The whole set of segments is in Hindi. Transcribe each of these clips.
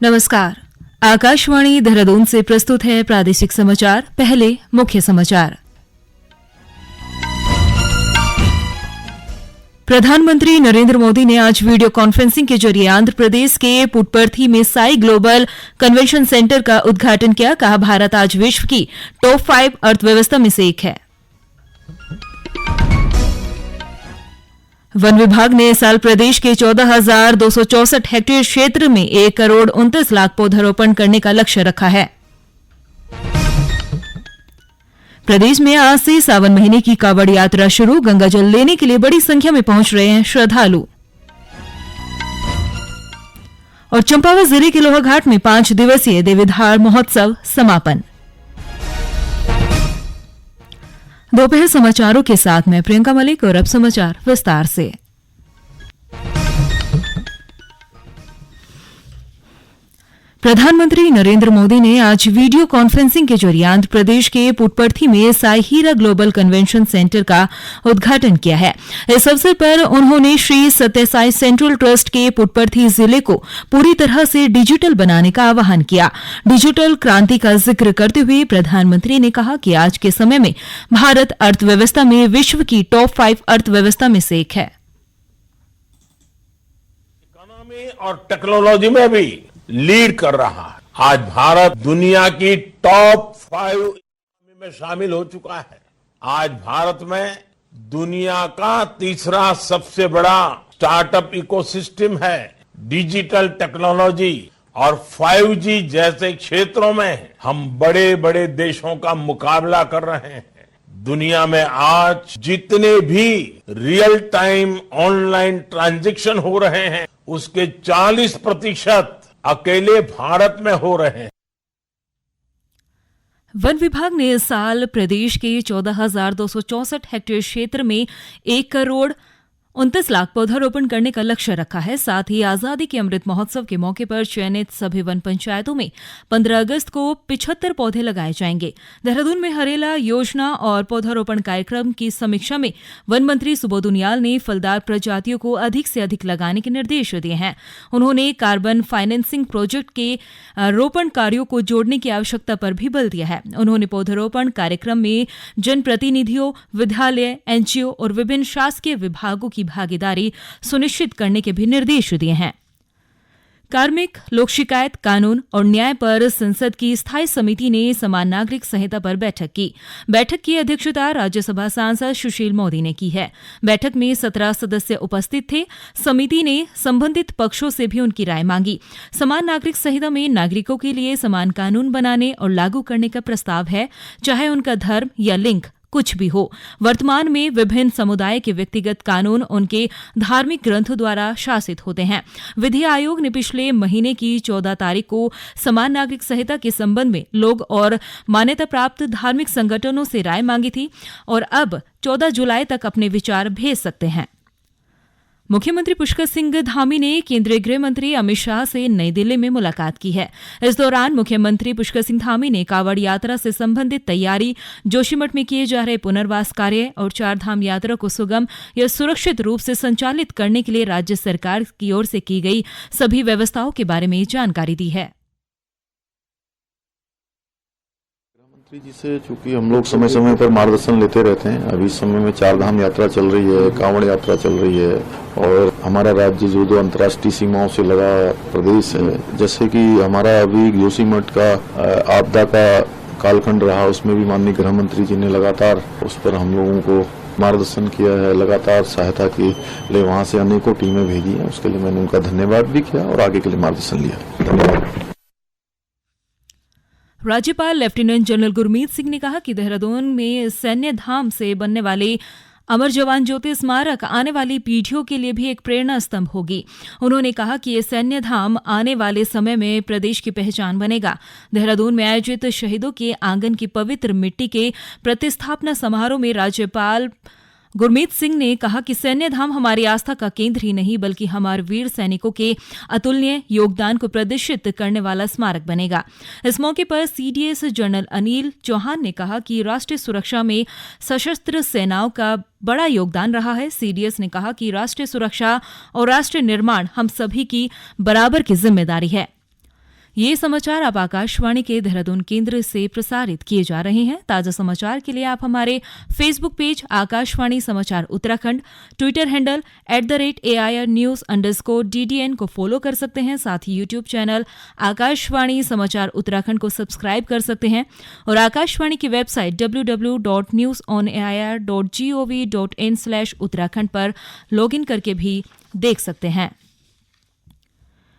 नमस्कार। आकाशवाणी देहरादून से प्रस्तुत है प्रादेशिक समाचार। पहले मुख्य समाचार। प्रधानमंत्री नरेंद्र मोदी ने आज वीडियो कॉन्फ्रेंसिंग के जरिए आंध्र प्रदेश के पुट्टपर्थी में साई ग्लोबल कन्वेंशन सेंटर का उद्घाटन किया। कहा, भारत आज विश्व की टॉप 5 अर्थव्यवस्था में से एक है। वन विभाग ने इस साल प्रदेश के 14,264 हेक्टेयर क्षेत्र में 1,29,00,000 पौधारोपण करने का लक्ष्य रखा है। प्रदेश में आज से सावन महीने की कांवड़ यात्रा शुरू। गंगाजल लेने के लिए बड़ी संख्या में पहुंच रहे हैं श्रद्धालु। और चंपावत जिले के लोहाघाट में 5 दिवसीय देवीधार महोत्सव समापन। दोपहर समाचारों के साथ मैं प्रियंका मलिक और अब समाचार विस्तार से। प्रधानमंत्री नरेंद्र मोदी ने आज वीडियो कॉन्फ्रेंसिंग के जरिए आंध्र प्रदेश के पुट्टपर्थी में साई हीरा ग्लोबल कन्वेंशन सेंटर का उद्घाटन किया है। इस अवसर पर उन्होंने श्री सत्य साई सेंट्रल ट्रस्ट के पुट्टपर्थी जिले को पूरी तरह से डिजिटल बनाने का आह्वान किया। डिजिटल क्रांति का जिक्र करते हुए प्रधानमंत्री ने कहा कि आज के समय में भारत अर्थव्यवस्था में विश्व की टॉप 5 अर्थव्यवस्था में से एक है। इकोनॉमी और टेक्नोलॉजी में भी लीड कर रहा है। आज भारत दुनिया की टॉप 5 में शामिल हो चुका है। आज भारत में दुनिया का तीसरा सबसे बड़ा स्टार्टअप इकोसिस्टम है। डिजिटल टेक्नोलॉजी और 5G जैसे क्षेत्रों में हम बड़े बड़े देशों का मुकाबला कर रहे हैं। दुनिया में आज जितने भी रियल टाइम ऑनलाइन ट्रांजैक्शन हो रहे हैं उसके 40% अकेले भारत में हो रहे हैं। वन विभाग ने इस साल प्रदेश के 14,264 हेक्टेयर क्षेत्र में 1,29,00,000 पौधारोपण करने का लक्ष्य रखा है। साथ ही आजादी के अमृत महोत्सव के मौके पर चयनित सभी वन पंचायतों में 15 अगस्त को 75 पौधे लगाए जाएंगे। देहरादून में हरेला योजना और पौधारोपण कार्यक्रम की समीक्षा में वन मंत्री सुबोध उनियाल ने फलदार प्रजातियों को अधिक से अधिक लगाने के निर्देश दिए हैं। उन्होंने कार्बन फाइनेंसिंग प्रोजेक्ट के रोपण कार्यों को जोड़ने की आवश्यकता पर भी बल दिया है। उन्होंने पौधारोपण कार्यक्रम में जनप्रतिनिधियों, विद्यालय, एनजीओ और विभिन्न शासकीय विभागों की भागीदारी सुनिश्चित करने के भी निर्देश दिए हैं। कार्मिक, लोक शिकायत, कानून और न्याय पर संसद की स्थायी समिति ने समान नागरिक संहिता पर बैठक की। बैठक की अध्यक्षता राज्यसभा सांसद सुशील मोदी ने की है। बैठक में 17 सदस्य उपस्थित थे। समिति ने संबंधित पक्षों से भी उनकी राय मांगी। समान नागरिक संहिता में नागरिकों के लिए समान कानून बनाने और लागू करने का प्रस्ताव है, चाहे उनका धर्म या लिंग कुछ भी हो। वर्तमान में विभिन्न समुदाय के व्यक्तिगत कानून उनके धार्मिक ग्रंथों द्वारा शासित होते हैं। विधि आयोग ने पिछले महीने की 14 तारीख को समान नागरिक संहिता के संबंध में लोग और मान्यता प्राप्त धार्मिक संगठनों से राय मांगी थी और अब 14 जुलाई तक अपने विचार भेज सकते हैं। मुख्यमंत्री पुष्कर सिंह धामी ने केंद्रीय गृह मंत्री अमित शाह से नई दिल्ली में मुलाकात की है। इस दौरान मुख्यमंत्री पुष्कर सिंह धामी ने कांवड़ यात्रा से संबंधित तैयारी, जोशीमठ में किए जा रहे पुनर्वास कार्य और चारधाम यात्रा को सुगम या सुरक्षित रूप से संचालित करने के लिए राज्य सरकार की ओर से की गई सभी व्यवस्थाओं के बारे में जानकारी दी है। जी से चूंकि हम लोग समय समय पर मार्गदर्शन लेते रहते हैं। अभी इस समय में चारधाम यात्रा चल रही है, कांवड़ यात्रा चल रही है और हमारा राज्य जो 2 अंतर्राष्ट्रीय सीमाओं से लगा प्रदेश है, जैसे कि हमारा अभी जोशीमठ का आपदा का कालखंड रहा, उसमें भी माननीय गृह मंत्री जी ने लगातार उस पर हम लोगों को मार्गदर्शन किया है, लगातार सहायता के लिए वहां से अनेकों टीमें भेजी हैं। उसके लिए मैंने उनका धन्यवाद भी किया और आगे के लिए मार्गदर्शन लिया। धन्यवाद। राज्यपाल लेफ्टिनेंट जनरल गुरमीत सिंह ने कहा कि देहरादून में सैन्य धाम से बनने वाले अमर जवान ज्योति स्मारक आने वाली पीढ़ियों के लिए भी एक प्रेरणा स्तंभ होगी। उन्होंने कहा कि ये सैन्य धाम आने वाले समय में प्रदेश की पहचान बनेगा। देहरादून में आयोजित शहीदों के आंगन की पवित्र मिट्टी के प्रतिस्थापना समारोह में राज्यपाल गुरमीत सिंह ने कहा कि सैन्य धाम हमारी आस्था का केंद्र ही नहीं बल्कि हमारे वीर सैनिकों के अतुलनीय योगदान को प्रदर्शित करने वाला स्मारक बनेगा। इस मौके पर सीडीएस जनरल अनिल चौहान ने कहा कि राष्ट्रीय सुरक्षा में सशस्त्र सेनाओं का बड़ा योगदान रहा है। सीडीएस ने कहा कि राष्ट्रीय सुरक्षा और राष्ट्रीय निर्माण हम सभी की बराबर की जिम्मेदारी है। ये समाचार आप आकाशवाणी के देहरादून केंद्र से प्रसारित किए जा रहे हैं। ताजा समाचार के लिए आप हमारे फेसबुक पेज आकाशवाणी समाचार उत्तराखंड, ट्विटर हैंडल @AIRnews_DDN को फॉलो कर सकते हैं। साथ ही यूट्यूब चैनल आकाशवाणी समाचार उत्तराखंड को सब्सक्राइब कर सकते हैं और आकाशवाणी की वेबसाइट www.newsonair.gov.in/उत्तराखंड पर लॉगिन करके भी देख सकते हैं।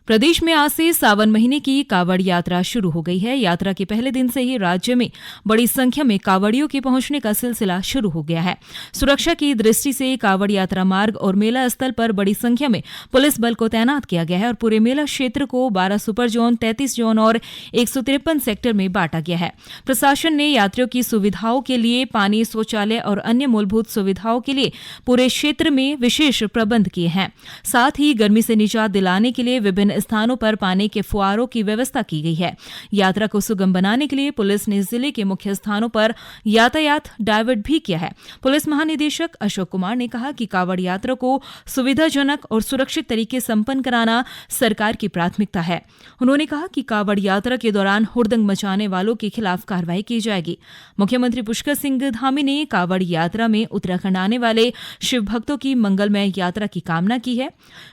प्रदेश में आज से सावन महीने की कावड़ यात्रा शुरू हो गई है। यात्रा के पहले दिन से ही राज्य में बड़ी संख्या में कावड़ियों के पहुंचने का सिलसिला शुरू हो गया है। सुरक्षा की दृष्टि से कावड़ यात्रा मार्ग और मेला स्थल पर बड़ी संख्या में पुलिस बल को तैनात किया गया है और पूरे मेला क्षेत्र को 12 सुपर जोन, 33 जोन और 153 सेक्टर में बांटा गया है। प्रशासन ने यात्रियों की सुविधाओं के लिए पानी, शौचालय और अन्य मूलभूत सुविधाओं के लिए पूरे क्षेत्र में विशेष प्रबंध किए हैं। साथ ही गर्मी से निजात दिलाने के लिए विभिन्न स्थानों पर पानी के फुआरों की व्यवस्था की गई है। यात्रा को सुगम बनाने के लिए पुलिस ने जिले के मुख्य स्थानों पर यातायात डायवर्ट भी किया है। पुलिस महानिदेशक अशोक कुमार ने कहा कि कावड़ यात्रा को सुविधाजनक और सुरक्षित तरीके संपन्न कराना सरकार की प्राथमिकता है। उन्होंने कहा कि कावड़ यात्रा के दौरान हुड़दंग मचाने वालों के खिलाफ कार्रवाई की जाएगी। मुख्यमंत्री पुष्कर सिंह धामी ने कावड़ यात्रा में उत्तराखंड आने वाले शिव भक्तों की मंगलमय यात्रा की कामना की है।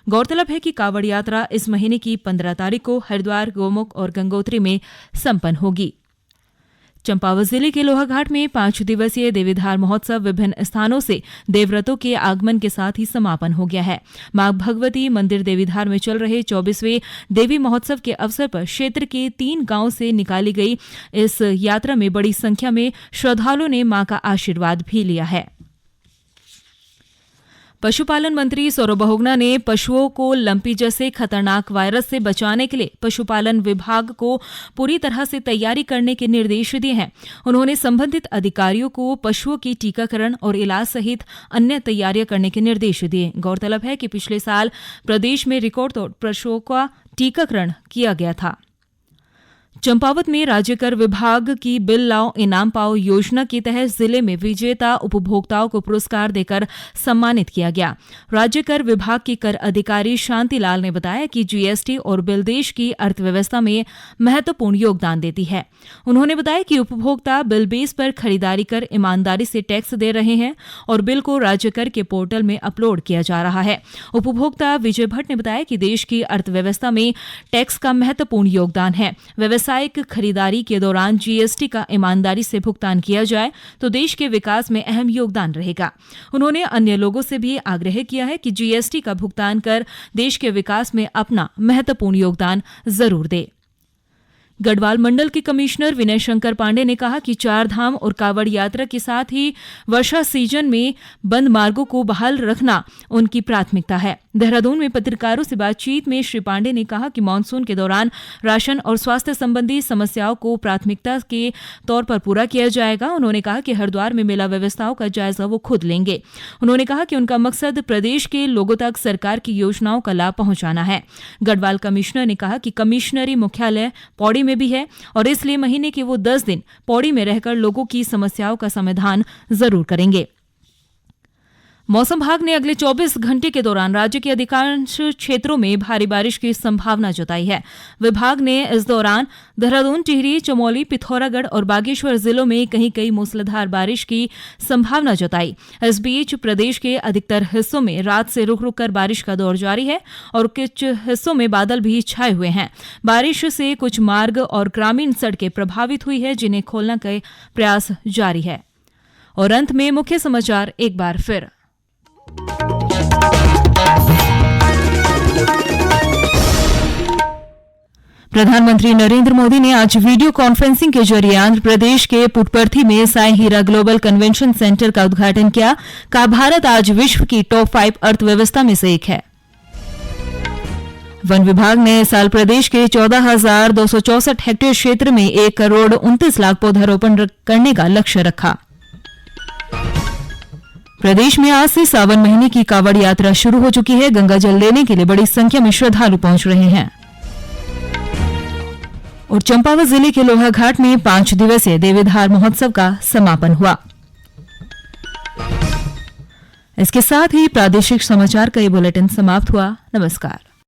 गौरतलब है कि कावड़ यात्रा इस महीने की 15 तारीख को हरिद्वार, गोमुख और गंगोत्री में संपन्न होगी। चंपावत जिले के लोहाघाट में 5 दिवसीय देवीधार महोत्सव विभिन्न स्थानों से देवव्रतों के आगमन के साथ ही समापन हो गया है। मां भगवती मंदिर देवीधार में चल रहे 24वें देवी महोत्सव के अवसर पर क्षेत्र के 3 गांवों से निकाली गई इस यात्रा में बड़ी संख्या में श्रद्धालुओं ने मां का आशीर्वाद भी लिया है। पशुपालन मंत्री सौरभ बहुगुणा ने पशुओं को लंपी जैसे खतरनाक वायरस से बचाने के लिए पशुपालन विभाग को पूरी तरह से तैयारी करने के निर्देश दिए हैं। उन्होंने संबंधित अधिकारियों को पशुओं की टीकाकरण और इलाज सहित अन्य तैयारियां करने के निर्देश दिए। गौरतलब है कि पिछले साल प्रदेश में रिकॉर्ड तोड़ पशुओं का टीकाकरण किया गया था। चंपावत में राज्य कर विभाग की बिल लाओ इनाम पाओ योजना के तहत जिले में विजेता उपभोक्ताओं को पुरस्कार देकर सम्मानित किया गया। राज्य कर विभाग की कर अधिकारी शांतिलाल ने बताया कि जीएसटी और बिल देश की अर्थव्यवस्था में महत्वपूर्ण योगदान देती है। उन्होंने बताया कि उपभोक्ता बिल बेस पर खरीदारी कर ईमानदारी से टैक्स दे रहे हैं और बिल को राज्य कर के पोर्टल में अपलोड किया जा रहा है। उपभोक्ता विजय भट्ट ने बताया कि देश की अर्थव्यवस्था में टैक्स का महत्वपूर्ण योगदान है। व्यावसायिक खरीदारी के दौरान जीएसटी का ईमानदारी से भुगतान किया जाए तो देश के विकास में अहम योगदान रहेगा। उन्होंने अन्य लोगों से भी आग्रह किया है कि जीएसटी का भुगतान कर देश के विकास में अपना महत्वपूर्ण योगदान जरूर दे। गढ़वाल मंडल के कमिश्नर विनय शंकर पांडे ने कहा कि 4 धाम और कावड़ यात्रा के साथ ही वर्षा सीजन में बंद मार्गों को बहाल रखना उनकी प्राथमिकता है। देहरादून में पत्रकारों से बातचीत में श्री पांडे ने कहा कि मानसून के दौरान राशन और स्वास्थ्य संबंधी समस्याओं को प्राथमिकता के तौर पर पूरा किया जाएगा। उन्होंने कहा कि हरिद्वार में मेला व्यवस्थाओं का जायजा वो खुद लेंगे। उन्होंने कहा कि उनका मकसद प्रदेश के लोगों तक सरकार की योजनाओं का लाभ पहुंचाना है। गढ़वाल कमिश्नर ने कहा कि कमिश्नरी मुख्यालय पौड़ी में भी है और इसलिए महीने के वो 10 दिन पौड़ी में रहकर लोगों की समस्याओं का समाधान जरूर करेंगे। मौसम विभाग ने अगले 24 घंटे के दौरान राज्य के अधिकांश क्षेत्रों में भारी बारिश की संभावना जताई है। विभाग ने इस दौरान देहरादून, टिहरी, चमोली, पिथौरागढ़ और बागेश्वर जिलों में कहीं कहीं मूसलाधार बारिश की संभावना जताई। इस बीच प्रदेश के अधिकतर हिस्सों में रात से रुक रुक कर बारिश का दौर जारी है और कुछ हिस्सों में बादल भी छाए हुए हैं। बारिश से कुछ मार्ग और ग्रामीण सड़कें प्रभावित हुई है, जिन्हें खोलने के प्रयास जारी है। और अंत में मुख्य समाचार एक बार फिर। प्रधानमंत्री नरेंद्र मोदी ने आज वीडियो कॉन्फ्रेंसिंग के जरिए आंध्र प्रदेश के पुट्टपर्थी में साई हीरा ग्लोबल कन्वेंशन सेंटर का उद्घाटन किया। कहा, भारत आज विश्व की टॉप 5 अर्थव्यवस्था में से एक है। वन विभाग ने इस साल प्रदेश के 14,264 हेक्टेयर क्षेत्र में 1 करोड़ 29 लाख पौधारोपण करने का लक्ष्य रखा। प्रदेश में आज से सावन महीने की कावड़ यात्रा शुरू हो चुकी है। गंगा जल लेने के लिए बड़ी संख्या में श्रद्धालु पहुंच रहे हैं। और चंपावत जिले के लोहाघाट में 5 दिवसीय देवीधार महोत्सव का समापन हुआ। इसके साथ ही प्रादेशिक समाचार का ये बुलेटिन समाप्त हुआ। नमस्कार।